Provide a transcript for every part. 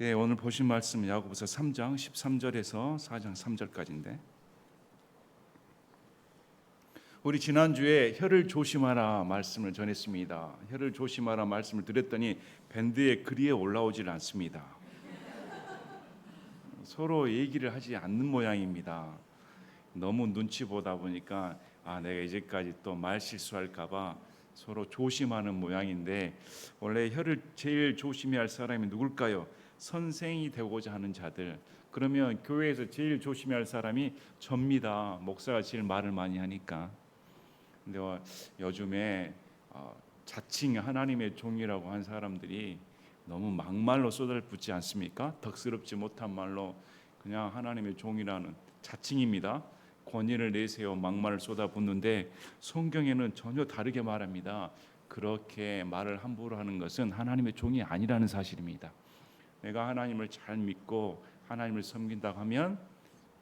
예, 오늘 보신 말씀 야고보서 3장 13절에서 4장 3절까지인데 우리 지난주에 혀를 조심하라 말씀을 전했습니다. 혀를 조심하라 말씀을 드렸더니 밴드에 글이 올라오질 않습니다. 서로 얘기를 하지 않는 모양입니다. 너무 눈치 보다 보니까 내가 이제까지 또 말 실수할까 봐 서로 조심하는 모양인데, 원래 혀를 제일 조심해야 할 사람이 누굴까요? 선생이 되고자 하는 자들. 그러면 교회에서 제일 조심해야 할 사람이 접니다. 목사가 제일 말을 많이 하니까. 근데 요즘에 자칭 하나님의 종이라고 한 사람들이 너무 막말로 쏟아붓지 않습니까? 덕스럽지 못한 말로 그냥 하나님의 종이라는 자칭입니다. 권위를 내세워 막말을 쏟아붓는데 성경에는 전혀 다르게 말합니다. 그렇게 말을 함부로 하는 것은 하나님의 종이 아니라는 사실입니다. 내가 하나님을 잘 믿고 하나님을 섬긴다고 하면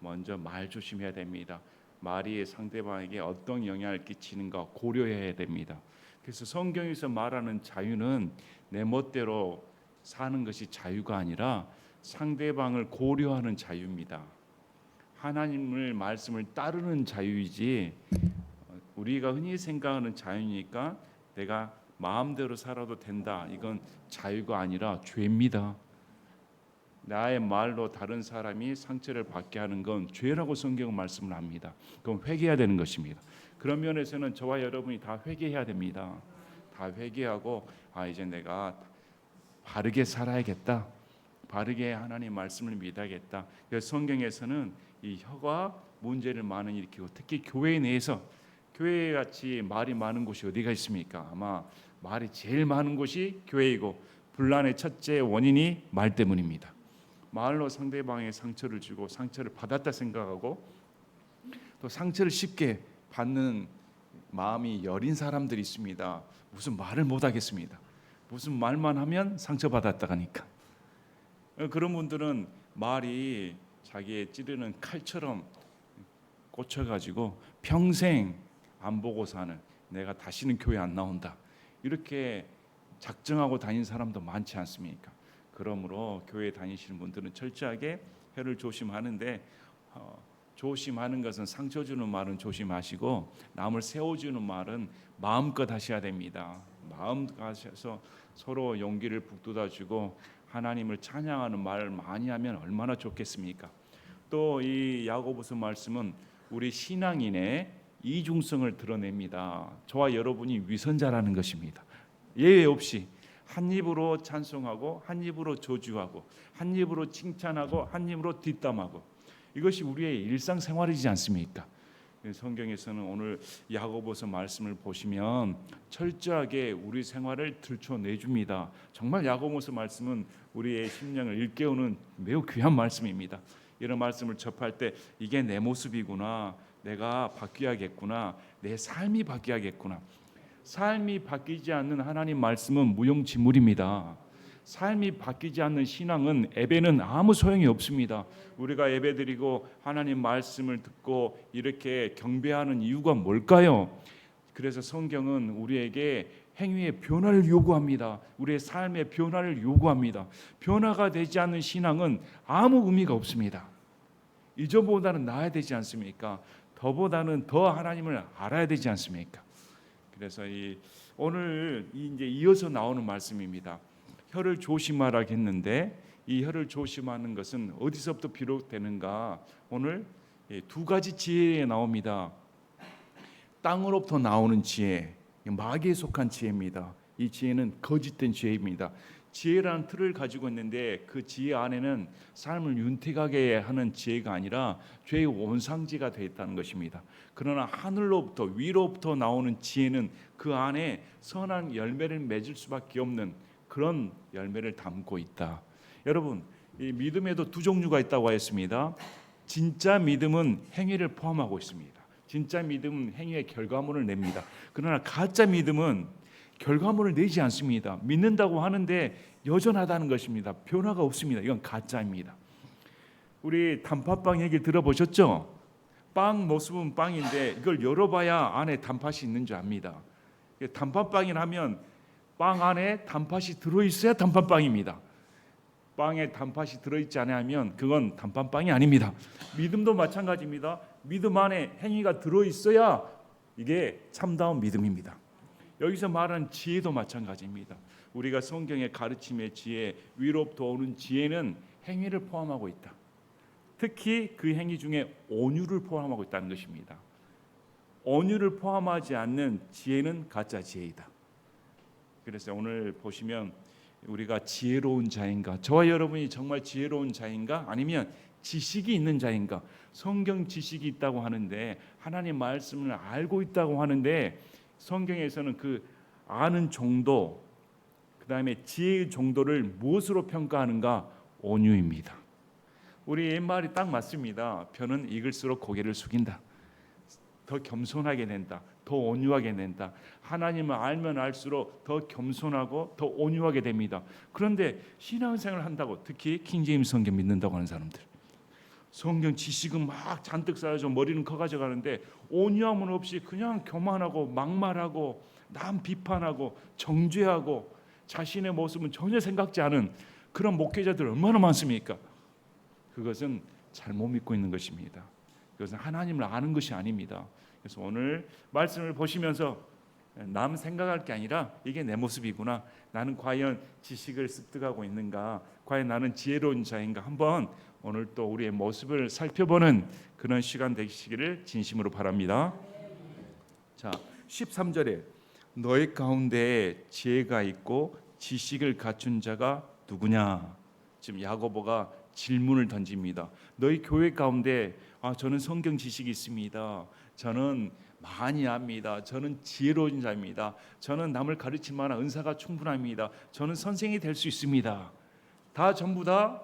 먼저 말 조심해야 됩니다. 말이 상대방에게 어떤 영향을 끼치는가 고려해야 됩니다. 그래서 성경에서 말하는 자유는 내 멋대로 사는 것이 자유가 아니라 상대방을 고려하는 자유입니다. 하나님의 말씀을 따르는 자유이지, 우리가 흔히 생각하는 자유니까 내가 마음대로 살아도 된다, 이건 자유가 아니라 죄입니다. 나의 말로 다른 사람이 상처를 받게 하는 건 죄라고 성경은 말씀을 합니다. 그럼 회개해야 되는 것입니다. 그런 면에서는 저와 여러분이 다 회개해야 됩니다. 다 회개하고 이제 내가 바르게 살아야겠다, 바르게 하나님 말씀을 믿어야겠다. 그래서 성경에서는 이 혀가 문제를 많이 일으키고, 특히 교회 내에서, 교회같이 말이 많은 곳이 어디가 있습니까? 아마 말이 제일 많은 곳이 교회이고, 분란의 첫째 원인이 말 때문입니다. 말로 상대방에게 상처를 주고 상처를 받았다 생각하고 또 상처를 쉽게 받는 마음이 여린 사람들이 있습니다. 무슨 말을 못 하겠습니다. 무슨 말만 하면 상처받았다 하니까. 그런 분들은 말이 자기의 찌르는 칼처럼 꽂혀가지고 평생 안 보고 사는, 내가 다시는 교회 안 나온다, 이렇게 작정하고 다니는 사람도 많지 않습니까? 그러므로 교회 다니시는 분들은 철저하게 혀를 조심하는데, 조심하는 것은 상처 주는 말은 조심하시고 남을 세워주는 말은 마음껏 하셔야 됩니다. 마음껏 하셔서 서로 용기를 북돋아주고 하나님을 찬양하는 말을 많이 하면 얼마나 좋겠습니까? 또 이 야고보서 말씀은 우리 신앙인의 이중성을 드러냅니다. 저와 여러분이 위선자라는 것입니다. 예외 없이 한 입으로 찬송하고 한 입으로 저주하고 한 입으로 칭찬하고 한 입으로 뒷담하고, 이것이 우리의 일상생활이지 않습니까? 성경에서는 오늘 야고보서 말씀을 보시면 철저하게 우리 생활을 들춰내줍니다. 정말 야고보서 말씀은 우리의 심령을 일깨우는 매우 귀한 말씀입니다. 이런 말씀을 접할 때 이게 내 모습이구나, 내가 바뀌어야겠구나, 내 삶이 바뀌어야겠구나. 삶이 바뀌지 않는 하나님 말씀은 무용지물입니다. 삶이 바뀌지 않는 신앙은, 예배는 아무 소용이 없습니다. 우리가 예배드리고 하나님 말씀을 듣고 이렇게 경배하는 이유가 뭘까요? 그래서 성경은 우리에게 행위의 변화를 요구합니다. 우리의 삶의 변화를 요구합니다. 변화가 되지 않는 신앙은 아무 의미가 없습니다. 이전보다는 나아야 되지 않습니까? 더보다는 더 하나님을 알아야 되지 않습니까? 그래서 오늘 이제 이어서 나오는 말씀입니다. 혀를 조심하라 했는데 이 혀를 조심하는 것은 어디서부터 비롯되는가? 오늘 두 가지 지혜에 나옵니다. 땅으로부터 나오는 지혜, 마귀에 속한 지혜입니다. 이 지혜는 거짓된 지혜입니다. 지혜라는 틀을 가지고 있는데 그 지혜 안에는 삶을 윤택하게 하는 지혜가 아니라 죄의 원상지가 되어 있다는 것입니다. 그러나 하늘로부터, 위로부터 나오는 지혜는 그 안에 선한 열매를 맺을 수밖에 없는 그런 열매를 담고 있다. 여러분, 이 믿음에도 두 종류가 있다고 하였습니다. 진짜 믿음은 행위를 포함하고 있습니다. 진짜 믿음은 행위의 결과물을 냅니다. 그러나 가짜 믿음은 결과물을 내지 않습니다. 믿는다고 하는데 여전하다는 것입니다. 변화가 없습니다. 이건 가짜입니다. 우리 단팥빵 얘기 들어보셨죠? 빵 모습은 빵인데 이걸 열어봐야 안에 단팥이 있는 줄 압니다. 단팥빵이라면 빵 안에 단팥이 들어있어야 단팥빵입니다. 빵에 단팥이 들어있지 않으면 그건 단팥빵이 아닙니다. 믿음도 마찬가지입니다. 믿음 안에 행위가 들어있어야 이게 참다운 믿음입니다. 여기서 말하는 지혜도 마찬가지입니다. 우리가 성경의 가르침의 지혜, 위로부터 오는 지혜는 행위를 포함하고 있다. 특히 그 행위 중에 온유를 포함하고 있다는 것입니다. 온유를 포함하지 않는 지혜는 가짜 지혜이다. 그래서 오늘 보시면 우리가 지혜로운 자인가, 저와 여러분이 정말 지혜로운 자인가, 아니면 지식이 있는 자인가. 성경 지식이 있다고 하는데, 하나님 말씀을 알고 있다고 하는데, 성경에서는 그 아는 정도, 그 다음에 지혜의 정도를 무엇으로 평가하는가? 온유입니다. 우리 옛말이 딱 맞습니다. 벼는 익을수록 고개를 숙인다. 더 겸손하게 된다. 더 온유하게 된다. 하나님을 알면 알수록 더 겸손하고 더 온유하게 됩니다. 그런데 신앙생활을 한다고, 특히 킹제임스 성경 믿는다고 하는 사람들, 성경 지식은 막 잔뜩 쌓여서 머리는 커가져 가는데 온유함은 없이 그냥 교만하고 막말하고 남 비판하고 정죄하고 자신의 모습은 전혀 생각지 않은 그런 목회자들 얼마나 많습니까? 그것은 잘못 믿고 있는 것입니다. 그것은 하나님을 아는 것이 아닙니다. 그래서 오늘 말씀을 보시면서 남 생각할 게 아니라 이게 내 모습이구나, 나는 과연 지식을 습득하고 있는가, 과연 나는 지혜로운 자인가, 한번 오늘 또 우리의 모습을 살펴보는 그런 시간 되시기를 진심으로 바랍니다. 자, 13절에 너희 가운데 지혜가 있고 지식을 갖춘 자가 누구냐? 지금 야고보가 질문을 던집니다. 너희 교회 가운데 저는 성경 지식이 있습니다. 저는 많이 압니다. 저는 지혜로운 자입니다. 저는 남을 가르칠 만한 은사가 충분합니다. 저는 선생이 될 수 있습니다. 다 전부 다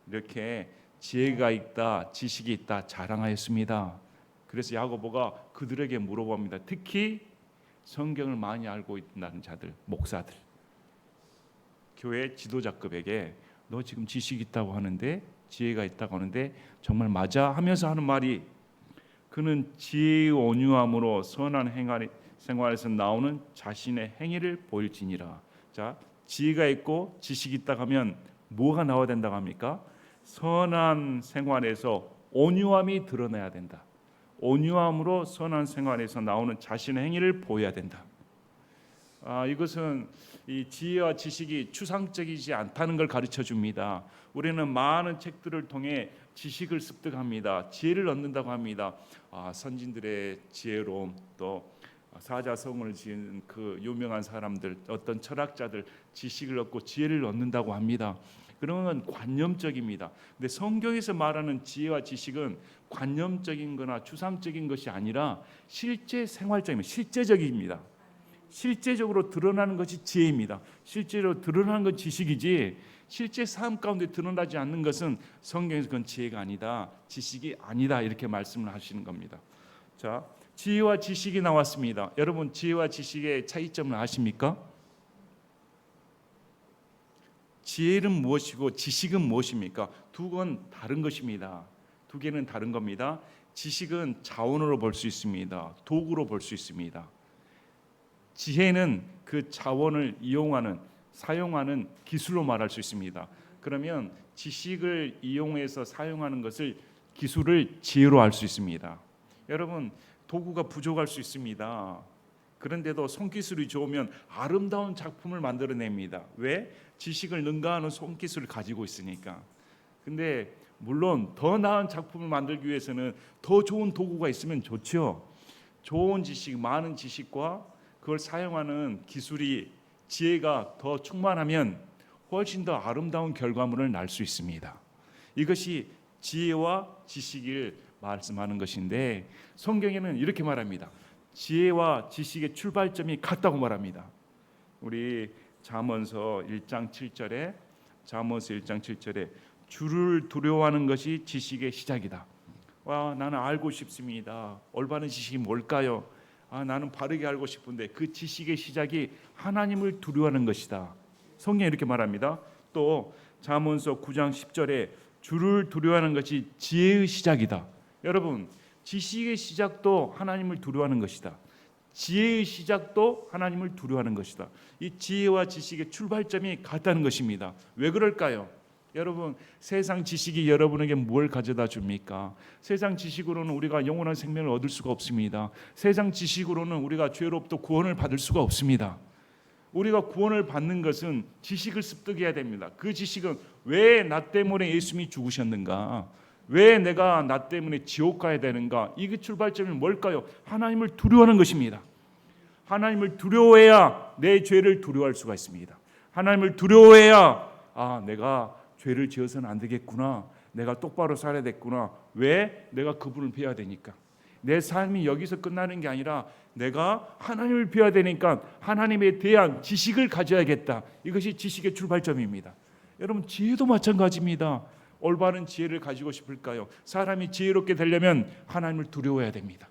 이렇게 지혜가 있다, 지식이 있다 자랑하였습니다. 그래서 야고보가 그들에게 물어봅니다. 특히 성경을 많이 알고 있는 자들, 목사들, 교회 지도자급에게 너 지금 지식이 있다고 하는데, 지혜가 있다고 하는데 정말 맞아? 하면서 하는 말이, 그는 지혜의 온유함으로 선한 생활에서 나오는 자신의 행위를 보일지니라. 자, 지혜가 있고 지식이 있다고 하면 뭐가 나와야 된다고 합니까? 선한 생활에서 온유함이 드러나야 된다. 온유함으로 선한 생활에서 나오는 자신의 행위를 보여야 된다. 이것은 이 지혜와 지식이 추상적이지 않다는 걸 가르쳐 줍니다. 우리는 많은 책들을 통해 지식을 습득합니다. 지혜를 얻는다고 합니다. 선진들의 지혜로움, 또 사자성어를 지은 그 유명한 사람들, 어떤 철학자들 지식을 얻고 지혜를 얻는다고 합니다. 그런 건 관념적입니다. 근데 성경에서 말하는 지혜와 지식은 관념적인 거나 추상적인 것이 아니라 실제 생활적입니다. 실제적입니다. 실제적으로 드러나는 것이 지혜입니다. 실제로 드러나는 건 지식이지, 실제 삶 가운데 드러나지 않는 것은 성경에서 그건 지혜가 아니다, 지식이 아니다, 이렇게 말씀을 하시는 겁니다. 자, 지혜와 지식이 나왔습니다. 여러분, 지혜와 지식의 차이점을 아십니까? 지혜는 무엇이고 지식은 무엇입니까? 두 건 다른 것입니다. 두 개는 다른 겁니다. 지식은 자원으로 볼 수 있습니다. 도구로 볼 수 있습니다. 지혜는 그 자원을 이용하는, 사용하는 기술로 말할 수 있습니다. 그러면 지식을 이용해서 사용하는 것을, 기술을 지혜로 할 수 있습니다. 여러분, 도구가 부족할 수 있습니다. 그런데도 손기술이 좋으면 아름다운 작품을 만들어냅니다. 왜? 지식을 능가하는 손기술을 가지고 있으니까. 근데 물론 더 나은 작품을 만들기 위해서는 더 좋은 도구가 있으면 좋죠. 좋은 지식, 많은 지식과 그걸 사용하는 기술이, 지혜가 더 충만하면 훨씬 더 아름다운 결과물을 낼 수 있습니다. 이것이 지혜와 지식을 말씀하는 것인데, 성경에는 이렇게 말합니다. 지혜와 지식의 출발점이 같다고 말합니다. 우리 잠언서 1장 7절에, 잠언서 1장 7절에 주를 두려워하는 것이 지식의 시작이다. 나는 알고 싶습니다. 올바른 지식이 뭘까요? 나는 바르게 알고 싶은데, 그 지식의 시작이 하나님을 두려워하는 것이다. 성경에 이렇게 말합니다. 또 잠언서 9장 10절에 주를 두려워하는 것이 지혜의 시작이다. 여러분, 지식의 시작도 하나님을 두려워하는 것이다. 지혜의 시작도 하나님을 두려워하는 것이다. 이 지혜와 지식의 출발점이 같다는 것입니다. 왜 그럴까요? 여러분, 세상 지식이 여러분에게 뭘 가져다 줍니까? 세상 지식으로는 우리가 영원한 생명을 얻을 수가 없습니다. 세상 지식으로는 우리가 죄로부터 구원을 받을 수가 없습니다. 우리가 구원을 받는 것은 지식을 습득해야 됩니다. 그 지식은 왜 나 때문에 예수님이 죽으셨는가? 왜 내가 나 때문에 지옥 가야 되는가? 이게 출발점이 뭘까요? 하나님을 두려워하는 것입니다. 하나님을 두려워해야 내 죄를 두려워할 수가 있습니다. 하나님을 두려워해야 내가 죄를 지어서는 안 되겠구나. 내가 똑바로 살아야 됐구나. 왜? 내가 그분을 배워야 되니까. 내 삶이 여기서 끝나는 게 아니라 내가 하나님을 배워야 되니까 하나님에 대한 지식을 가져야겠다. 이것이 지식의 출발점입니다. 여러분, 지혜도 마찬가지입니다. 올바른 지혜를 가지고 싶을까요? 사람이 지혜롭게 되려면 하나님을 두려워해야 됩니다.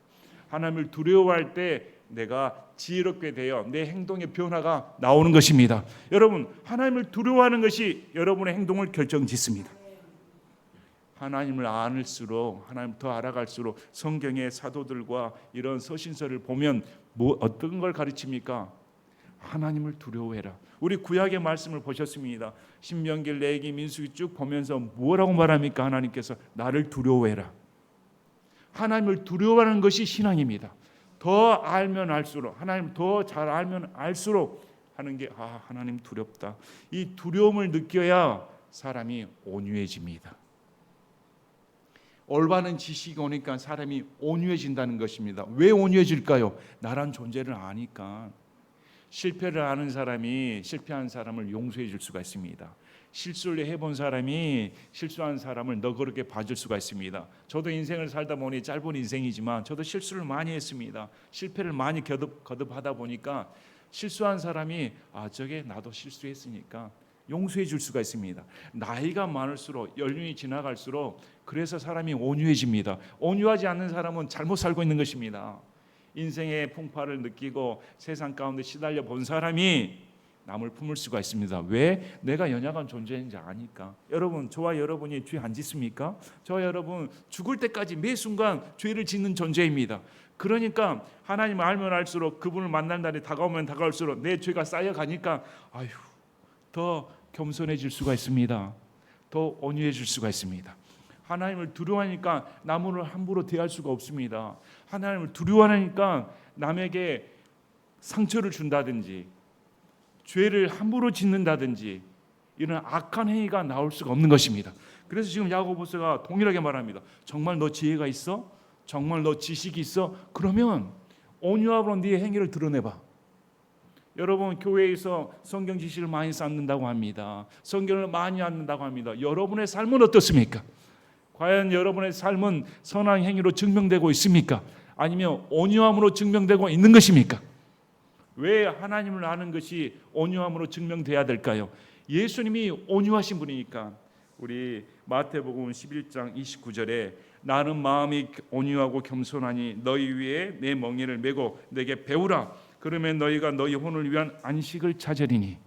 하나님을 두려워할 때 내가 지혜롭게 되어 내 행동의 변화가 나오는 것입니다. 여러분, 하나님을 두려워하는 것이 여러분의 행동을 결정짓습니다. 하나님을 알수록, 하나님 더 알아갈수록 성경의 사도들과 이런 서신서를 보면 어떤 걸 가르칩니까? 하나님을 두려워해라. 우리 구약의 말씀을 보셨습니다. 신명기, 레위기, 민수기 쭉 보면서 뭐라고 말합니까? 하나님께서 나를 두려워해라. 하나님을 두려워하는 것이 신앙입니다. 더 알면 알수록, 하나님 더 잘 알면 알수록 하는 게 하나님 두렵다. 이 두려움을 느껴야 사람이 온유해집니다. 올바른 지식이 오니까 사람이 온유해진다는 것입니다. 왜 온유해질까요? 나란 존재를 아니까. 실패를 아는 사람이 실패한 사람을 용서해 줄 수가 있습니다. 실수를 해본 사람이 실수한 사람을 너그럽게 봐줄 수가 있습니다. 저도 인생을 살다 보니 짧은 인생이지만 저도 실수를 많이 했습니다. 실패를 많이 거듭하다 보니까 실수한 사람이 저게 나도 실수했으니까 용서해 줄 수가 있습니다. 나이가 많을수록, 연륜이 지나갈수록 그래서 사람이 온유해집니다. 온유하지 않는 사람은 잘못 살고 있는 것입니다. 인생의 풍파를 느끼고 세상 가운데 시달려 본 사람이 남을 품을 수가 있습니다. 왜? 내가 연약한 존재인지 아니까. 여러분, 저와 여러분이 죄 안 짓습니까? 저와 여러분 죽을 때까지 매 순간 죄를 짓는 존재입니다. 그러니까 하나님을 알면 알수록, 그분을 만날 날이 다가오면 다가올수록 내 죄가 쌓여가니까 더 겸손해질 수가 있습니다. 더 온유해질 수가 있습니다. 하나님을 두려워하니까 남을 함부로 대할 수가 없습니다. 하나님을 두려워하니까 남에게 상처를 준다든지 죄를 함부로 짓는다든지 이런 악한 행위가 나올 수가 없는 것입니다. 그래서 지금 야고보서가 동일하게 말합니다. 정말 너 지혜가 있어? 정말 너 지식이 있어? 그러면 온유함으로 네 행위를 드러내봐. 여러분, 교회에서 성경 지식을 많이 쌓는다고 합니다. 성경을 많이 읽는다고 합니다. 여러분의 삶은 어떻습니까? 과연 여러분의 삶은 선한 행위로 증명되고 있습니까? 아니면 온유함으로 증명되고 있는 것입니까? 왜 하나님을 아는 것이 온유함으로 증명돼야 될까요? 예수님이 온유하신 분이니까. 우리 마태복음 11장 29절에 나는 마음이 온유하고 겸손하니 너희 위에 내 멍에를 메고 내게 배우라. 그러면 너희가 너희 혼을 위한 안식을 찾으리니.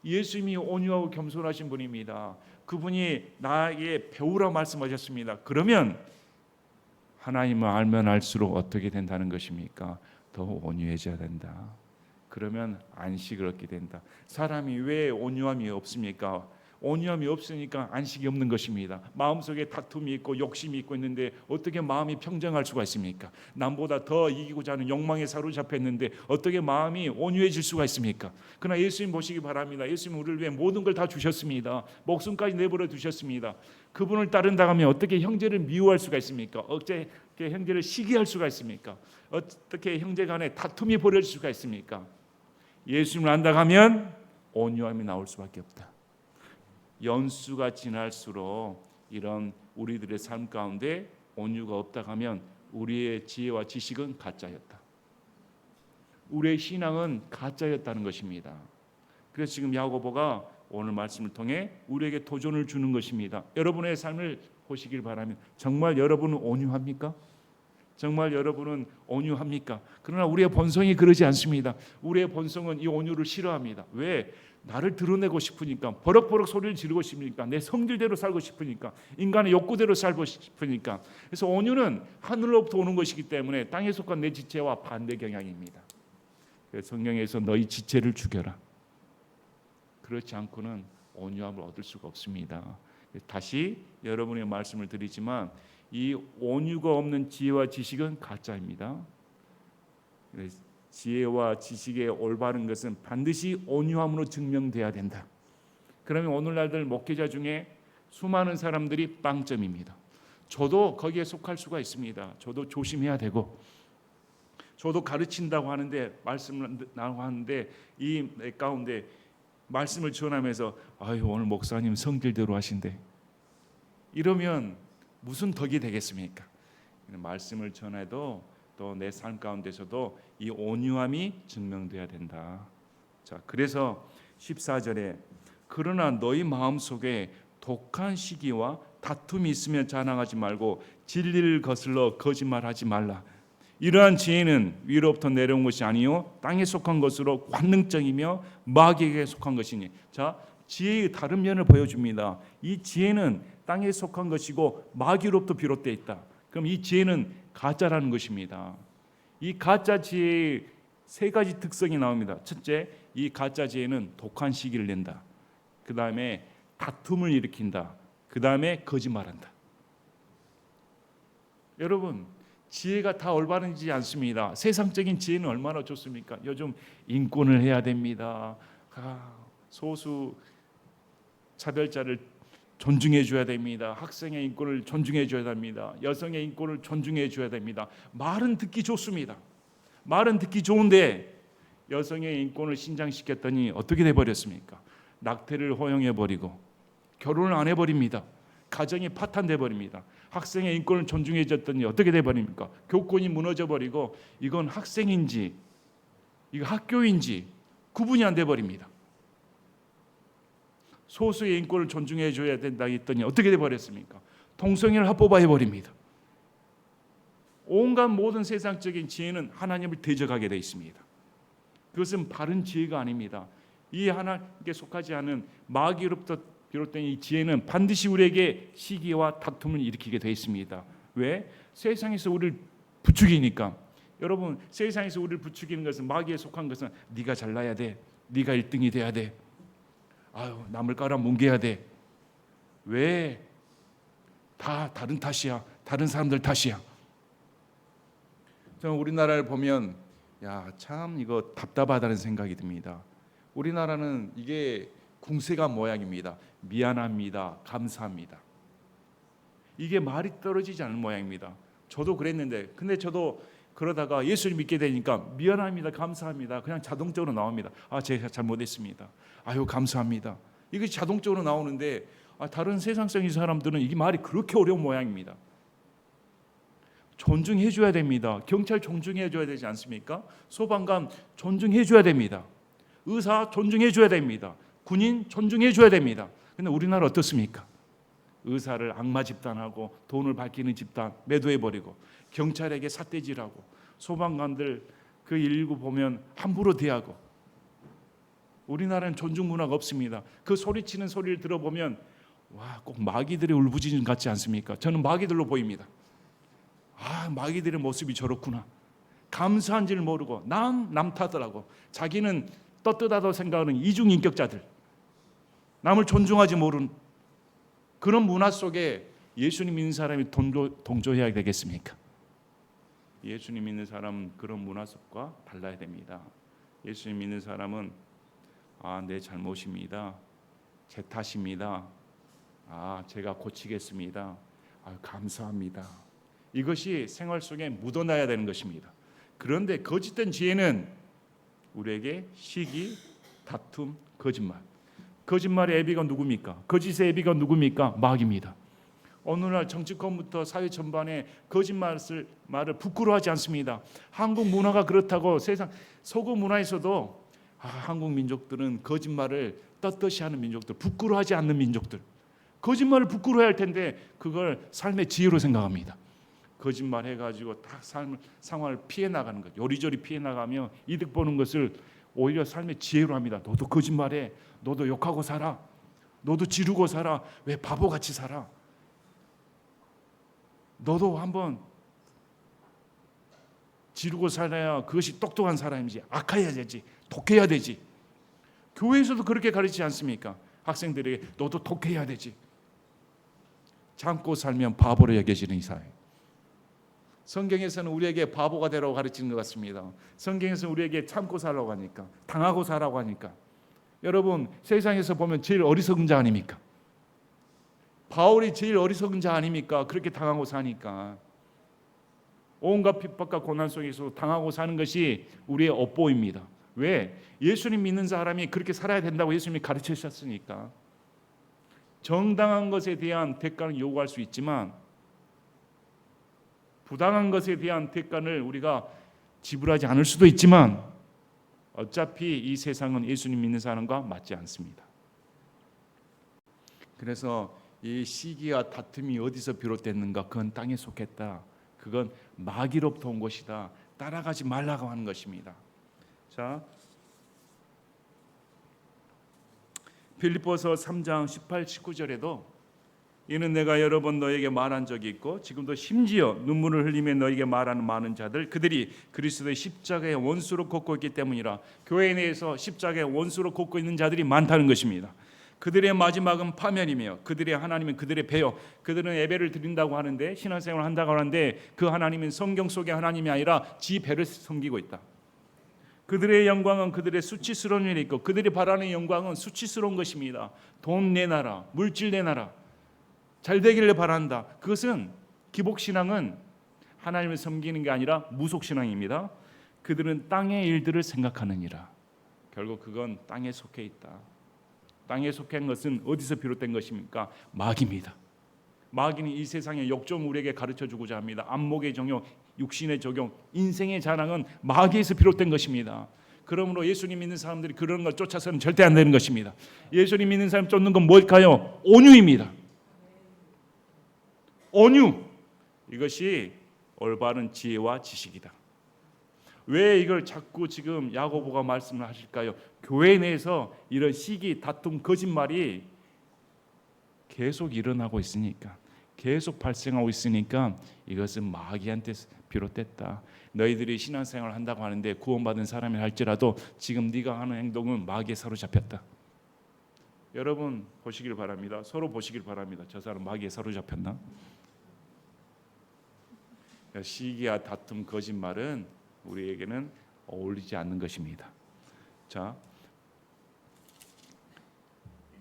예수님이 온유하고 겸손하신 분입니다. 그분이 나에게 배우라 말씀하셨습니다. 그러면 하나님을 알면 알수록 어떻게 된다는 것입니까? 더 온유해져야 된다. 그러면 안식을 얻게 된다. 사람이 왜 온유함이 없습니까? 온유함이 없으니까 안식이 없는 것입니다. 마음속에 다툼이 있고 욕심이 있고 있는데 어떻게 마음이 평정할 수가 있습니까? 남보다 더 이기고자 하는 욕망에 사로잡혔는데 어떻게 마음이 온유해질 수가 있습니까? 그러나 예수님 보시기 바랍니다. 예수님 우리를 위해 모든 걸 다 주셨습니다. 목숨까지 내버려 두셨습니다. 그분을 따른다 하면 어떻게 형제를 미워할 수가 있습니까? 어떻게 형제를 시기할 수가 있습니까? 어떻게 형제 간에 다툼이 벌어질 수가 있습니까? 예수님을 안다 하면 온유함이 나올 수밖에 없다. 연수가 지날수록 이런 우리들의 삶 가운데 온유가 없다 하면 우리의 지혜와 지식은 가짜였다. 우리의 신앙은 가짜였다는 것입니다. 그래서 지금 야고보가 오늘 말씀을 통해 우리에게 도전을 주는 것입니다. 여러분의 삶을 보시길 바라면 정말 여러분은 온유합니까? 정말 여러분은 온유합니까? 그러나 우리의 본성이 그러지 않습니다. 우리의 본성은 이 온유를 싫어합니다. 왜? 나를 드러내고 싶으니까, 버럭버럭 소리를 지르고 싶으니까, 내 성질대로 살고 싶으니까, 인간의 욕구대로 살고 싶으니까. 그래서 온유는 하늘로부터 오는 것이기 때문에 땅에 속한 내 지체와 반대 경향입니다. 그래서 성경에서 너희 지체를 죽여라. 그렇지 않고는 온유함을 얻을 수가 없습니다. 다시 여러분의 말씀을 드리지만 이 온유가 없는 지혜와 지식은 가짜입니다. 지혜와 지식의 올바른 것은 반드시 온유함으로 증명돼야 된다. 그러면 오늘날들 목회자 중에 수많은 사람들이 빵점입니다. 저도 거기에 속할 수가 있습니다. 저도 조심해야 되고, 저도 가르친다고 하는데, 말씀을 나누고 하는데, 이 가운데 말씀을 전하면서 아유, 오늘 목사님 성질대로 하신대, 이러면 무슨 덕이 되겠습니까? 말씀을 전해도 또 내 삶 가운데서도 이 온유함이 증명돼야 된다. 자, 그래서 14절에 그러나 너희 마음속에 독한 시기와 다툼이 있으면 자랑하지 말고 진리를 거슬러 거짓말하지 말라. 이러한 지혜는 위로부터 내려온 것이 아니요 땅에 속한 것으로 관능적이며 마귀에게 속한 것이니. 자, 지혜의 다른 면을 보여줍니다. 이 지혜는 땅에 속한 것이고 마귀로부터 비롯되어 있다. 그럼 이 지혜는 가짜라는 것입니다. 이 가짜 지혜의 세 가지 특성이 나옵니다. 첫째, 이 가짜 지혜는 독한 시기를 낸다. 그 다음에 다툼을 일으킨다. 그 다음에 거짓말한다. 여러분, 지혜가 다 올바르지 않습니다. 세상적인 지혜는 얼마나 좋습니까? 요즘 인권을 해야 됩니다. 소수 차별자를 존중해 줘야 됩니다. 학생의 인권을 존중해 줘야 됩니다. 여성의 인권을 존중해 줘야 됩니다. 말은 듣기 좋습니다. 말은 듣기 좋은데 여성의 인권을 신장시켰더니 어떻게 돼버렸습니까? 낙태를 허용해버리고 결혼을 안 해버립니다. 가정이 파탄돼버립니다. 학생의 인권을 존중해줬더니 어떻게 돼버립니까? 교권이 무너져버리고 이건 학생인지 이거 학교인지 구분이 안 돼버립니다. 소수의 인권을 존중해줘야 된다 했더니 어떻게 돼버렸습니까? 동성애를 합법화 해버립니다. 온갖 모든 세상적인 지혜는 하나님을 대적하게 되어 있습니다. 그것은 바른 지혜가 아닙니다. 이 하나님께 속하지 않은 마귀로부터 비롯된 이 지혜는 반드시 우리에게 시기와 다툼을 일으키게 되어 있습니다. 왜? 세상에서 우리를 부추기니까. 여러분, 세상에서 우리를 부추기는 것은, 마귀에 속한 것은 네가 잘나야 돼, 네가 1등이 돼야 돼, 아유 남을 깔아뭉개야 돼, 왜? 다 다른 탓이야, 다른 사람들 탓이야. 저는 우리나라를 보면 참 이거 답답하다는 생각이 듭니다. 우리나라는 이게 궁세가 모양입니다. 미안합니다, 감사합니다. 이게 말이 떨어지지 않는 모양입니다. 저도 그랬는데, 근데 저도 그러다가 예수를 믿게 되니까 미안합니다, 감사합니다 그냥 자동적으로 나옵니다. 제가 잘못했습니다, 아유 감사합니다. 이게 자동적으로 나오는데 다른 세상적인 사람들은 이게 말이 그렇게 어려운 모양입니다. 존중해 줘야 됩니다. 경찰 존중해 줘야 되지 않습니까? 소방관 존중해 줘야 됩니다. 의사 존중해 줘야 됩니다. 군인 존중해 줘야 됩니다. 근데 우리나라 어떻습니까? 의사를 악마 집단하고 돈을 밝히는 집단 매도해 버리고, 경찰에게 삿대질하고, 소방관들 그 119 보면 함부로 대하고. 우리나라는 존중 문화가 없습니다. 그 소리치는 소리를 들어보면 꼭 마귀들의 울부짖음 같지 않습니까? 저는 마귀들로 보입니다. 마귀들의 모습이 저렇구나. 감사한지를 모르고 남 탓하더라고. 자기는 떳떳하다고 생각하는 이중인격자들, 남을 존중하지 모르는 그런 문화 속에 예수님 믿는 사람이 동조해야 되겠습니까? 예수님 믿는 사람은 그런 문화 속과 달라야 됩니다. 예수님 믿는 사람은 내 잘못입니다, 제 탓입니다, 제가 고치겠습니다, 감사합니다. 이것이 생활 속에 묻어나야 되는 것입니다. 그런데 거짓된 지혜는 우리에게 시기, 다툼, 거짓말. 거짓말의 애비가 누굽니까? 거짓의 애비가 누굽니까? 마귀입니다. 오늘날 정치권부터 사회 전반에 거짓말을 부끄러워하지 않습니다. 한국 문화가 그렇다고 세상 서구 문화에서도 한국 민족들은 거짓말을 떳떳이 하는 민족들, 부끄러워하지 않는 민족들. 거짓말을 부끄러워해야 할 텐데 그걸 삶의 지혜로 생각합니다. 거짓말 해가지고 다 상황을 피해 나가는 것, 요리조리 피해 나가며 이득 보는 것을 오히려 삶의 지혜로 합니다. 너도 거짓말해, 너도 욕하고 살아, 너도 지르고 살아, 왜 바보같이 살아? 너도 한번 지르고 살아야 그것이 똑똑한 사람이지, 악해야 되지, 독해야 되지. 교회에서도 그렇게 가르치지 않습니까? 학생들에게 너도 독해야 되지. 참고 살면 바보로 여겨지는 이 사회. 성경에서는 우리에게 바보가 되라고 가르치는 것 같습니다. 성경에서는 우리에게 참고 살라고 하니까, 당하고 살라고 하니까. 여러분, 세상에서 보면 제일 어리석은 자 아닙니까? 바울이 제일 어리석은 자 아닙니까? 그렇게 당하고 사니까. 온갖 핍박과 고난 속에서 당하고 사는 것이 우리의 업보입니다. 왜? 예수님 믿는 사람이 그렇게 살아야 된다고 예수님이 가르치셨으니까. 정당한 것에 대한 대가는 요구할 수 있지만 부당한 것에 대한 대가를 우리가 지불하지 않을 수도 있지만 어차피 이 세상은 예수님 믿는 사람과 맞지 않습니다. 그래서 이 시기와 다툼이 어디서 비롯됐는가? 그건 땅에 속했다. 그건 마귀로부터 온 것이다. 따라가지 말라고 하는 것입니다. 자, 빌립보서 3장 18, 19절에도 이는 내가 여러 번 너에게 말한 적이 있고 지금도 심지어 눈물을 흘리며 너에게 말하는 많은 자들 그들이 그리스도의 십자가의 원수로 걷고 있기 때문이라. 교회 내에서 십자가의 원수로 걷고 있는 자들이 많다는 것입니다. 그들의 마지막은 파멸이며 그들의 하나님은 그들의 배요. 그들은 예배를 드린다고 하는데 신앙생활을 한다고 하는데 그 하나님은 성경 속의 하나님이 아니라 지 배를 섬기고 있다. 그들의 영광은 그들의 수치스러운 일이 있고 그들이 바라는 영광은 수치스러운 것입니다. 돈 내놔라, 물질 내놔라, 잘 되기를 바란다. 그것은 기복신앙은 하나님을 섬기는 게 아니라 무속신앙입니다. 그들은 땅의 일들을 생각하느니라. 결국 그건 땅에 속해 있다. 땅에 속한 것은 어디서 비롯된 것입니까? 마귀입니다. 마귀는 이 세상의 역종 우리에게 가르쳐주고자 합니다. 안목의 정욕, 육신의 적용, 인생의 자랑은 마귀에서 비롯된 것입니다. 그러므로 예수님 믿는 사람들이 그런 걸 쫓아서는 절대 안 되는 것입니다. 예수님 믿는 사람 쫓는 건 뭘까요? 온유입니다. 온유. 이것이 올바른 지혜와 지식이다. 왜 이걸 자꾸 지금 야고보가 말씀을 하실까요? 교회 내에서 이런 시기, 다툼, 거짓말이 계속 일어나고 있으니까, 계속 발생하고 있으니까 이것은 마귀한테 비롯됐다. 너희들이 신앙생활을 한다고 하는데 구원받은 사람이 할지라도 지금 네가 하는 행동은 마귀에 사로잡혔다. 여러분 보시길 바랍니다. 서로 보시길 바랍니다. 저 사람 마귀에 사로잡혔나? 시기와 다툼, 거짓말은 우리에게는 어울리지 않는 것입니다. 자,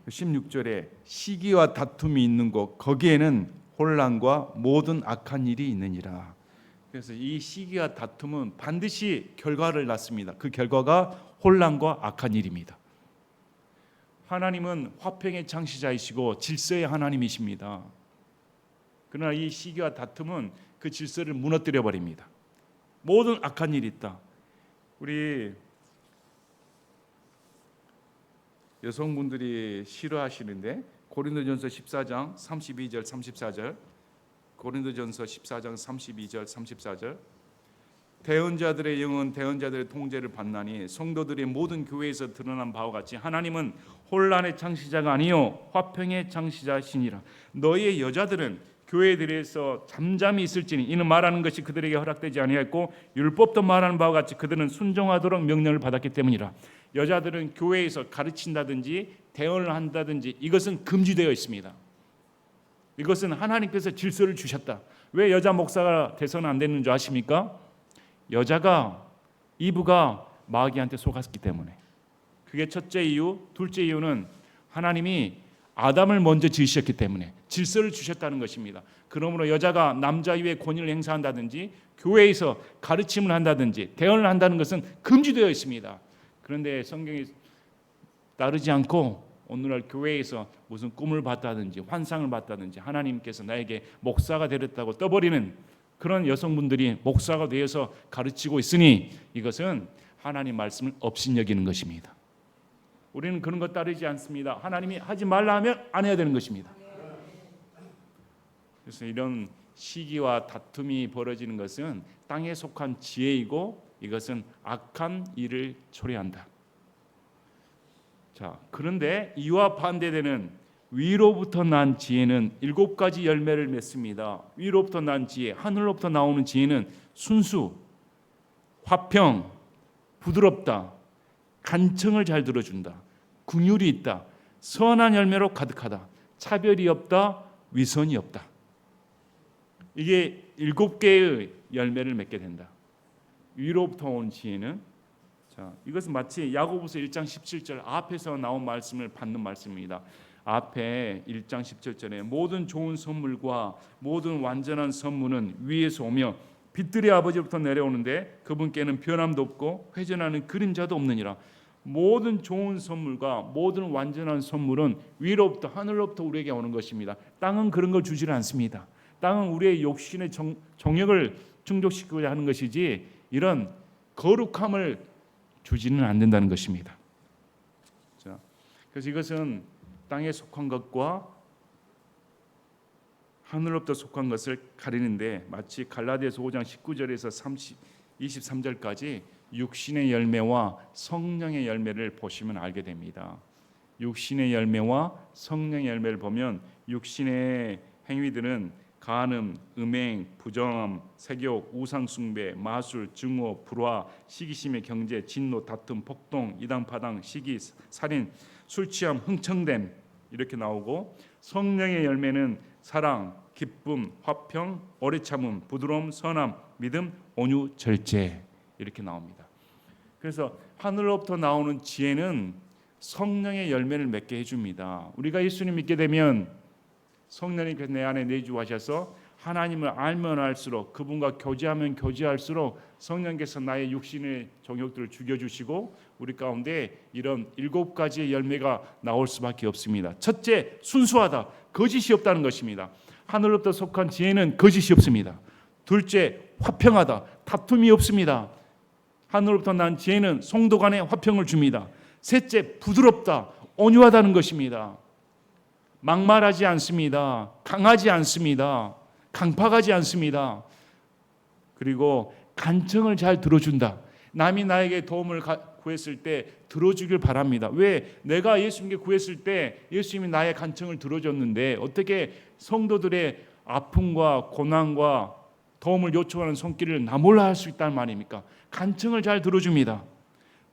16절에 시기와 다툼이 있는 곳 거기에는 혼란과 모든 악한 일이 있느니라. 그래서 이 시기와 다툼은 반드시 결과를 낳습니다. 그 결과가 혼란과 악한 일입니다. 하나님은 화평의 창시자이시고 질서의 하나님이십니다. 그러나 이 시기와 다툼은 그 질서를 무너뜨려 버립니다. 모든 악한 일이 있다. 우리 여성분들이 싫어하시는데 고린도전서 14장 32절 34절, 고린도전서 14장 32절 34절, 대언자들의 영은 대언자들의 통제를 받나니 성도들의 모든 교회에서 드러난 바와 같이 하나님은 혼란의 창시자가 아니요 화평의 창시자시니라. 너희의 여자들은 교회들에서 잠잠히 있을지니 이는 말하는 것이 그들에게 허락되지 아니하였고 율법도 말하는 바와 같이 그들은 순종하도록 명령을 받았기 때문이라. 여자들은 교회에서 가르친다든지 대언을 한다든지 이것은 금지되어 있습니다. 이것은 하나님께서 질서를 주셨다. 왜 여자 목사가 돼서는 안 되는 줄 아십니까? 여자가 이브가 마귀한테 속았기 때문에. 그게 첫째 이유. 둘째 이유는 하나님이 아담을 먼저 지으셨기 때문에 질서를 주셨다는 것입니다. 그러므로 여자가 남자 위에 권위를 행사한다든지 교회에서 가르침을 한다든지 대언을 한다는 것은 금지되어 있습니다. 그런데 성경이 따르지 않고 오늘날 교회에서 무슨 꿈을 봤다든지 환상을 봤다든지 하나님께서 나에게 목사가 되렸다고 떠버리는 그런 여성분들이 목사가 되어서 가르치고 있으니 이것은 하나님 말씀을 업신여기는 것입니다. 우리는 그런 것 따르지 않습니다. 하나님이 하지 말라 하면 안 해야 되는 것입니다. 그래서 이런 시기와 다툼이 벌어지는 것은 땅에 속한 지혜이고 이것은 악한 일을 초래한다. 자, 그런데 이와 반대되는 위로부터 난 지혜는 7가지 열매를 맺습니다. 위로부터 난 지혜, 하늘로부터 나오는 지혜는 순수, 화평, 부드럽다, 간청을 잘 들어준다, 긍휼이 있다, 선한 열매로 가득하다. 차별이 없다. 위선이 없다. 이게 7개의 열매를 맺게 된다. 위로부터 온 지혜는, 자, 이것은 마치 야고보서 1장 17절 앞에서 나온 말씀을 받는 말씀입니다. 앞에 1장 17절에 모든 좋은 선물과 모든 완전한 선물은 위에서 오며 빛들의 아버지로부터 내려오는데 그분께는 변함도 없고 회전하는 그림자도 없느니라. 모든 좋은 선물과 모든 완전한 선물은 위로부터, 하늘로부터 우리에게 오는 것입니다. 땅은 그런 걸 주지를 않습니다. 땅은 우리의 욕심의 정욕을 충족시키고자 하는 것이지 이런 거룩함을 주지는 않는다는 것입니다. 자, 그래서 이것은 땅에 속한 것과 하늘로부터 속한 것을 가리는데, 마치 갈라디아서 5장 19절에서 23절까지 육신의 열매와 성령의 열매를 보시면 알게 됩니다. 육신의 열매와 성령의 열매를 보면 육신의 행위들은 간음, 음행, 부정함, 색욕, 우상숭배, 마술, 증오, 불화, 시기심의 경제, 진노, 다툼, 폭동, 이당파당, 시기, 살인, 술취함, 흥청됨 이렇게 나오고, 성령의 열매는 사랑, 기쁨, 화평, 오래 참음, 부드러움, 선함, 믿음, 온유, 절제 이렇게 나옵니다. 그래서 하늘로부터 나오는 지혜는 성령의 열매를 맺게 해줍니다. 우리가 예수님 믿게 되면 성령님께서 내 안에 내주하셔서 하나님을 알면 알수록, 그분과 교제하면 교제할수록 성령께서 나의 육신의 정욕들을 죽여주시고 우리 가운데 이런 7가지의 열매가 나올 수밖에 없습니다. 첫째, 순수하다. 거짓이 없다는 것입니다. 하늘로부터 속한 지혜는 거짓이 없습니다. 둘째, 화평하다. 다툼이 없습니다. 하늘로부터 난 지혜는 성도 간에 화평을 줍니다. 셋째, 부드럽다. 온유하다는 것입니다. 막말하지 않습니다. 강하지 않습니다. 강팍하지 않습니다. 그리고 간청을 잘 들어준다. 남이 나에게 도움을 구했을 때 들어주길 바랍니다. 왜? 내가 예수님께 구했을 때 예수님이 나의 간청을 들어줬는데 어떻게 성도들의 아픔과 고난과 도움을 요청하는 손길을 나 몰라 할 수 있다는 말입니까? 간청을 잘 들어줍니다.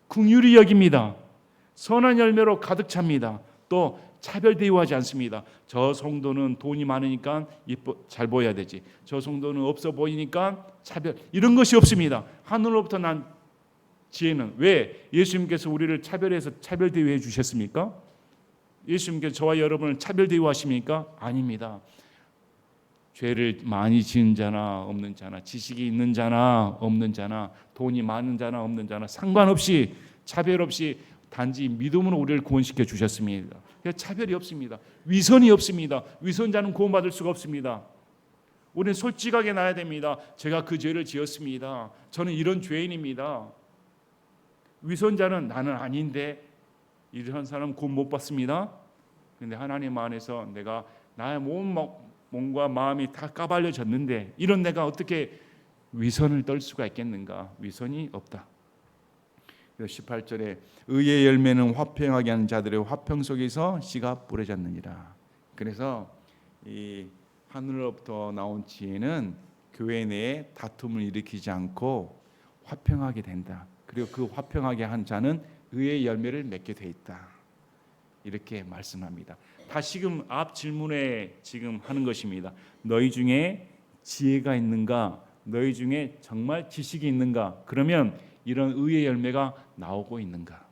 긍휼히 여깁니다. 선한 열매로 가득 찹니다. 또 차별 대우하지 않습니다. 저 성도는 돈이 많으니까 잘 보여야 되지. 저 성도는 없어 보이니까 차별, 이런 것이 없습니다. 하늘로부터 난 지혜는, 왜? 예수님께서 우리를 차별해서 차별 대우해 주셨습니까? 예수님께서 저와 여러분을 차별 대우하십니까? 아닙니다. 죄를 많이 지은 자나 없는 자나, 지식이 있는 자나 없는 자나, 돈이 많은 자나 없는 자나 상관없이, 차별 없이 단지 믿음으로 우리를 구원시켜 주셨습니다. 차별이 없습니다. 위선이 없습니다. 위선자는 구원받을 수가 없습니다. 우리는 솔직하게 나야 됩니다. 제가 그 죄를 지었습니다. 저는 이런 죄인입니다. 위선자는 나는 아닌데, 이런 사람 구원 못 받습니다. 그런데 하나님 안에서 내가 나의 몸과 마음이 다 까발려졌는데 이런 내가 어떻게 위선을 떨 수가 있겠는가? 위선이 없다. 18절에 의의 열매는 화평하게 하는 자들의 화평 속에서 씨가 뿌려졌느니라. 그래서 이 하늘로부터 나온 지혜는 교회 내에 다툼을 일으키지 않고 화평하게 된다. 그리고 그 화평하게 한 자는 의의 열매를 맺게 돼 있다. 이렇게 말씀합니다. 다시금 앞 질문에 지금 하는 것입니다. 너희 중에 지혜가 있는가? 너희 중에 정말 지식이 있는가? 그러면 이런 의의 열매가 나오고 있는가?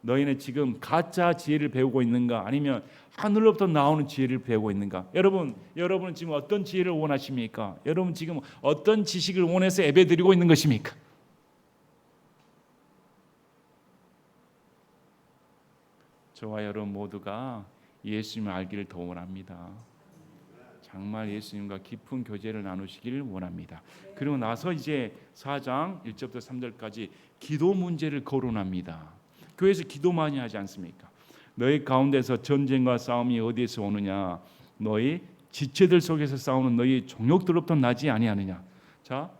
너희는 지금 가짜 지혜를 배우고 있는가? 아니면 하늘로부터 나오는 지혜를 배우고 있는가? 여러분은 지금 어떤 지혜를 원하십니까? 여러분 지금 어떤 지식을 원해서 예배드리고 있는 것입니까? 저와 여러분 모두가 예수님을 알기를 더 원합니다. 정말 예수님과 깊은 교제를 나누시기를 원합니다. 그리고 나서 이제 4장 1절부터 3절까지 기도 문제를 거론합니다. 교회에서 기도 많이 하지 않습니까? 너희 가운데서 전쟁과 싸움이 어디에서 오느냐? 너희 지체들 속에서 싸우는 너희 종족들로부터 나지 아니하느냐? 자,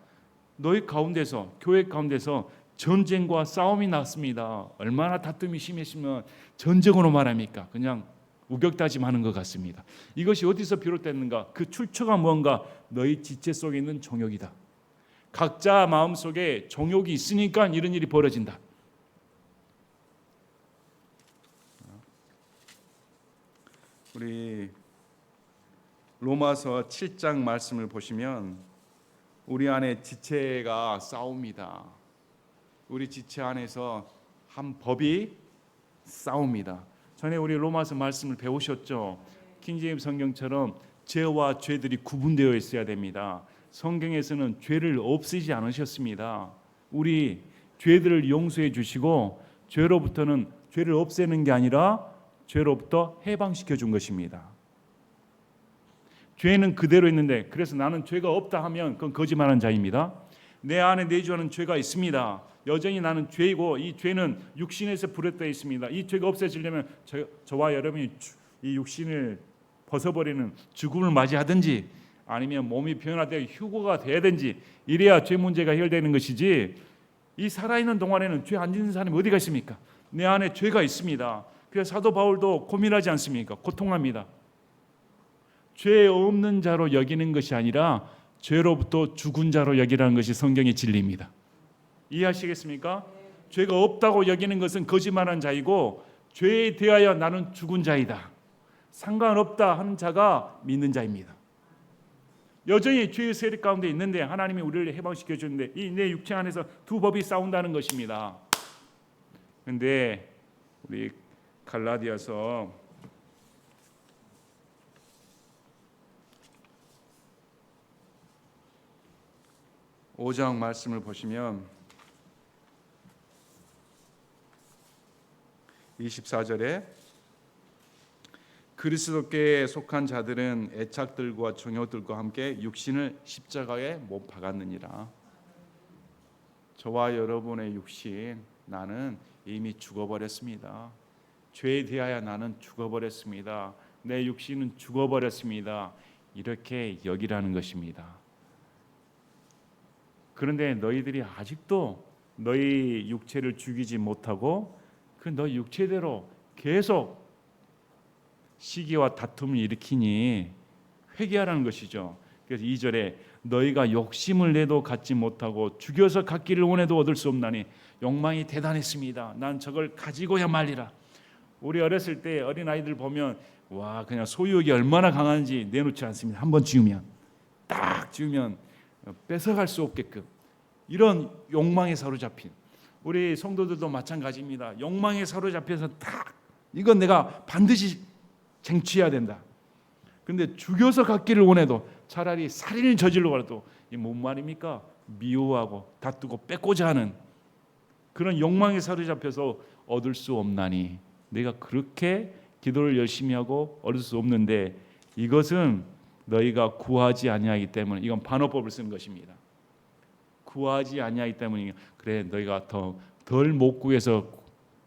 너희 가운데서, 교회 가운데서 전쟁과 싸움이 났습니다. 얼마나 다툼이 심했으면 전쟁으로 말합니까? 그냥 우격다짐하는 것 같습니다. 이것이 어디서 비롯됐는가? 그 출처가 뭔가? 너희 지체 속에 있는 정욕이다. 각자 마음속에 정욕이 있으니까 이런 일이 벌어진다. 우리 로마서 7장 말씀을 보시면 우리 안에 지체가 싸웁니다. 우리 지체 안에서 한 법이 싸웁니다. 전에 우리 로마서 말씀을 배우셨죠? 킹제임스 성경처럼 죄와 죄들이 구분되어 있어야 됩니다. 성경에서는 죄를 없애지 않으셨습니다. 우리 죄들을 용서해 주시고 죄로부터는 죄를 없애는 게 아니라 죄로부터 해방시켜 준 것입니다. 죄는 그대로 있는데, 그래서 나는 죄가 없다 하면 그건 거짓말하는 자입니다. 내 안에 내주하는 죄가 있습니다. 여전히 나는 죄이고 이 죄는 육신에서 부렸되어 있습니다. 이 죄가 없어지려면 저와 여러분이 이 육신을 벗어버리는 죽음을 맞이하든지 아니면 몸이 변화되어 휴거가 되든지 이래야 죄 문제가 해결되는 것이지, 이 살아있는 동안에는 죄 안 짓는 사람이 어디가 있습니까? 내 안에 죄가 있습니다. 그래서 사도 바울도 고민하지 않습니까? 고통합니다. 죄 없는 자로 여기는 것이 아니라 죄로부터 죽은 자로 여기라는 것이 성경의 진리입니다. 이해하시겠습니까? 죄가 없다고 여기는 것은 거짓말한 자이고, 죄에 대하여 나는 죽은 자이다, 상관없다 하는 자가 믿는 자입니다. 여전히 죄의 세력 가운데 있는데 하나님이 우리를 해방시켜 주는데 이 내 육체 안에서 두 법이 싸운다는 것입니다. 그런데 우리 갈라디아서 5장 말씀을 보시면 24절에 그리스도께 속한 자들은 애착들과 정욕들과 함께 육신을 십자가에 못 박았느니라. 저와 여러분의 육신, 나는 이미 죽어버렸습니다. 죄에 대하여 나는 죽어버렸습니다. 내 육신은 죽어버렸습니다. 이렇게 여기라는 것입니다. 그런데 너희들이 아직도 너희 육체를 죽이지 못하고 그 너희 육체대로 계속 시기와 다툼을 일으키니 회개하라는 것이죠. 그래서 2절에 너희가 욕심을 내도 갖지 못하고 죽여서 갖기를 원해도 얻을 수 없나니 욕망이 대단했습니다. 난 저걸 가지고야 말리라. 우리 어렸을 때 어린아이들 보면 와, 그냥 소유욕이 얼마나 강한지 내놓지 않습니다. 한번 지우면 딱 지우면 뺏어갈 수 없게끔 이런 욕망에 사로잡힌 우리 성도들도 마찬가지입니다. 욕망에 사로잡혀서 딱 이건 내가 반드시 쟁취해야 된다. 그런데 죽여서 갖기를 원해도 차라리 살인을 저질러라도 이 뭔 말입니까? 미워하고 다투고 뺏고자 하는 그런 욕망에 사로잡혀서 얻을 수 없나니, 내가 그렇게 기도를 열심히 하고 얻을 수 없는데 이것은 너희가 구하지 아니하기 때문에, 이건 반어법을 쓴 것입니다. 구하지 아니하기 때문에 그래 너희가 덜 못 구해서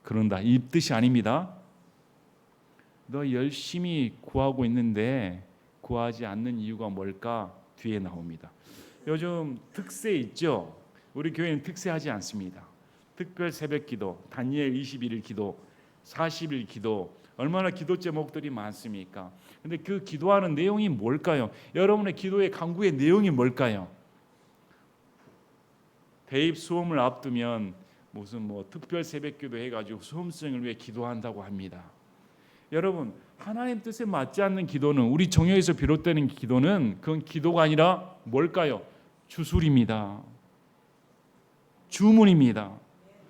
그런다, 이 뜻이 아닙니다. 너 열심히 구하고 있는데 구하지 않는 이유가 뭘까? 뒤에 나옵니다. 요즘 특세 있죠? 우리 교회는 특세하지 않습니다. 특별 새벽 기도, 다니엘 21일 기도, 40일 기도, 얼마나 기도 제목들이 많습니까? 근데 그 기도하는 내용이 뭘까요? 여러분의 기도의 간구의 내용이 뭘까요? 대입 수험을 앞두면 무슨 특별 새벽 기도 해가지고 수험생을 위해 기도한다고 합니다. 여러분, 하나님 뜻에 맞지 않는 기도는, 우리 정욕에서 비롯되는 기도는 그건 기도가 아니라 뭘까요? 주술입니다. 주문입니다.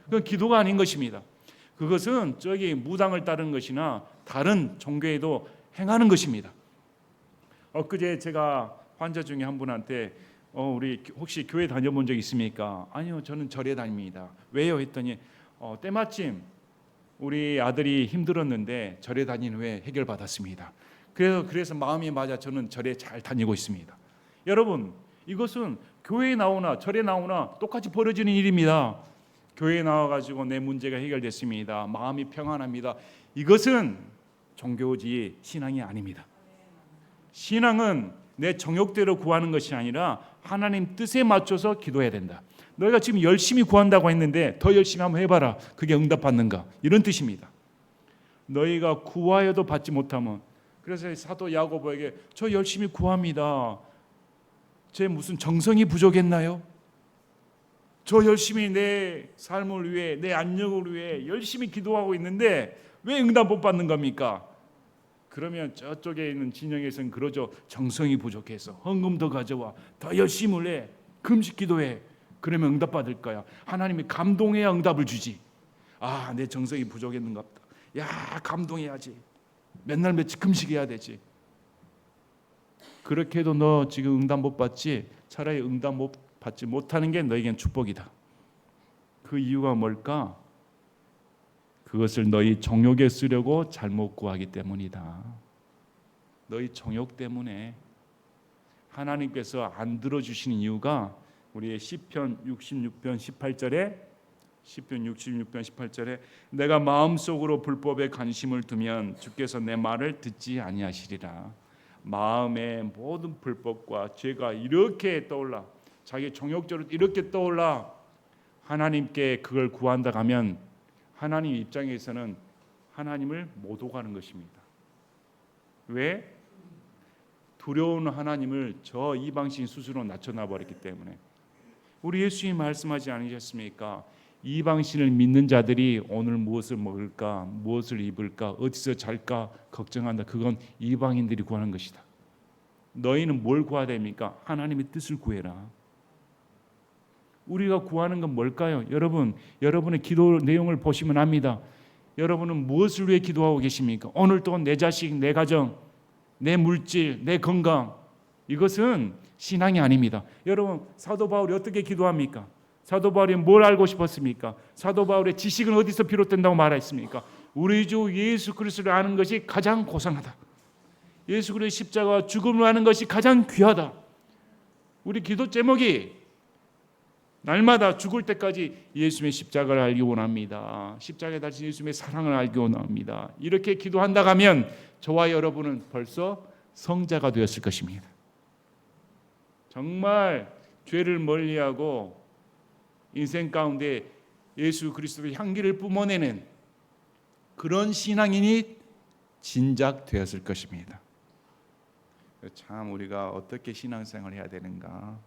그건 기도가 아닌 것입니다. 그것은 저기 무당을 따르는 것이나 다른 종교에도 행하는 것입니다. 엊그제 제가 환자 중에 한 분한테 우리 혹시 교회 다녀본 적 있습니까? 아니요, 저는 절에 다닙니다. 왜요? 했더니 때마침 우리 아들이 힘들었는데 절에 다닌 후에 해결받았습니다. 그래서 마음이 맞아 저는 절에 잘 다니고 있습니다. 여러분, 이것은 교회에 나오나 절에 나오나 똑같이 벌어지는 일입니다. 교회에 나와가지고 내 문제가 해결됐습니다. 마음이 평안합니다. 이것은 종교지 신앙이 아닙니다. 신앙은 내 정욕대로 구하는 것이 아니라 하나님 뜻에 맞춰서 기도해야 된다. 너희가 지금 열심히 구한다고 했는데 더 열심히 한번 해봐라. 그게 응답받는가? 이런 뜻입니다. 너희가 구하여도 받지 못하면, 그래서 사도 야고보에게 저 열심히 구합니다. 제 무슨 정성이 부족했나요? 저 열심히 내 삶을 위해, 내 안녕을 위해 열심히 기도하고 있는데 왜 응답 못 받는 겁니까? 그러면 저쪽에 있는 진영에서는 그러죠. 정성이 부족해서 헌금 더 가져와, 더 열심히 해, 금식 기도해. 그러면 응답받을 거야. 하나님이 감동해야 응답을 주지. 아, 내 정성이 부족했는가 보다. 야, 감동해야지. 맨날 며칠 금식해야 되지. 그렇게 해도 너 지금 응답 못 받지? 차라리 응답 못 받지 못하는 게 너에겐 축복이다. 그 이유가 뭘까? 그것을 너희 정욕에 쓰려고 잘못 구하기 때문이다. 너희 정욕 때문에. 하나님께서 안 들어주시는 이유가 우리의 시편 66편 18절에 내가 마음속으로 불법에 관심을 두면 주께서 내 말을 듣지 아니하시리라. 마음에 모든 불법과 죄가 이렇게 떠올라, 자기 정욕적으로 이렇게 떠올라 하나님께 그걸 구한다 하면 하나님 입장에서는 하나님을 못 오가는 것입니다. 왜? 두려운 하나님을 저 이방신 스스로 낮춰놔 버렸기 때문에. 우리 예수님이 말씀하지 않으셨습니까? 이방신을 믿는 자들이 오늘 무엇을 먹을까, 무엇을 입을까, 어디서 잘까 걱정한다. 그건 이방인들이 구하는 것이다. 너희는 뭘 구해야 됩니까? 하나님의 뜻을 구해라. 우리가 구하는 건 뭘까요? 여러분, 여러분의 기도 내용을 보시면 압니다. 여러분은 무엇을 위해 기도하고 계십니까? 오늘 또한 내 자식, 내 가정, 내 물질, 내 건강, 이것은 신앙이 아닙니다. 여러분, 사도 바울이 어떻게 기도합니까? 사도 바울이 뭘 알고 싶었습니까? 사도 바울의 지식은 어디서 비롯된다고 말했습니까? 우리 주 예수 그리스도를 아는 것이 가장 고상하다. 예수 그리스도의 십자가와 죽음을 아는 것이 가장 귀하다. 우리 기도 제목이 날마다 죽을 때까지 예수님의 십자가를 알기 원합니다. 십자가에 달린 예수님의 사랑을 알기 원합니다. 이렇게 기도한다 하면 저와 여러분은 벌써 성자가 되었을 것입니다. 정말 죄를 멀리하고 인생 가운데 예수 그리스도의 향기를 뿜어내는 그런 신앙인이 진작 되었을 것입니다. 참 우리가 어떻게 신앙생활을 해야 되는가?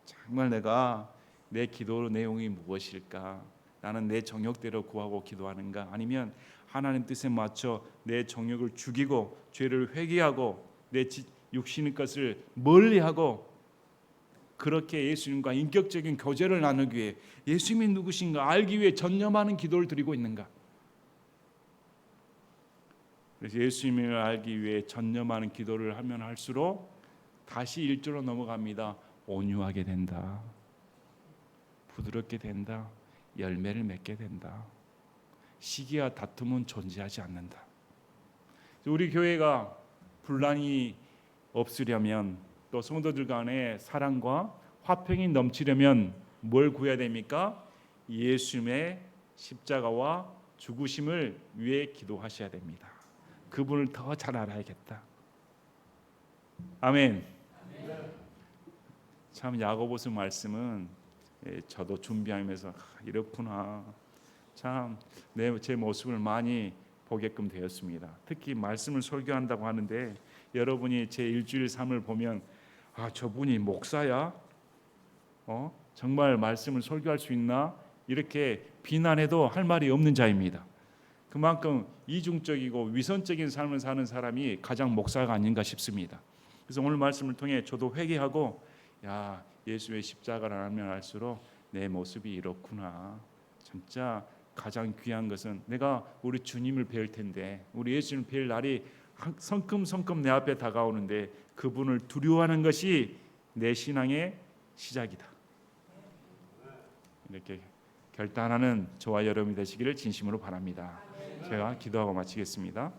정말 내가 내 기도 내용이 무엇일까? 나는 내 정욕대로 구하고 기도하는가? 아니면 하나님 뜻에 맞춰 내 정욕을 죽이고 죄를 회개하고 내 육신의 것을 멀리하고 그렇게 예수님과 인격적인 교제를 나누기 위해 예수님이 누구신가 알기 위해 전념하는 기도를 드리고 있는가? 그래서 예수님을 알기 위해 전념하는 기도를 하면 할수록 다시 1절로 넘어갑니다. 온유하게 된다. 부드럽게 된다. 열매를 맺게 된다. 시기와 다툼은 존재하지 않는다. 우리 교회가 분란이 없으려면 또 성도들 간에 사랑과 화평이 넘치려면 뭘 구해야 됩니까? 예수님의 십자가와 죽으심을 위해 기도하셔야 됩니다. 그분을 더 잘 알아야겠다. 아멘. 참 야고보서 말씀은 저도 준비하면서 이렇구나. 참 제 모습을 많이 보게끔 되었습니다. 특히 말씀을 설교한다고 하는데 여러분이 제 일주일 삶을 보면 저분이 목사야? 정말 말씀을 설교할 수 있나? 이렇게 비난해도 할 말이 없는 자입니다. 그만큼 이중적이고 위선적인 삶을 사는 사람이 가장 목사가 아닌가 싶습니다. 그래서 오늘 말씀을 통해 저도 회개하고 예수의 십자가를 알면 알수록 내 모습이 이렇구나. 진짜 가장 귀한 것은 내가 우리 주님을 배울 텐데 우리 예수님을 배울 날이 성큼성큼 내 앞에 다가오는데 그분을 두려워하는 것이 내 신앙의 시작이다. 이렇게 결단하는 저와 여러분이 되시기를 진심으로 바랍니다. 제가 기도하고 마치겠습니다.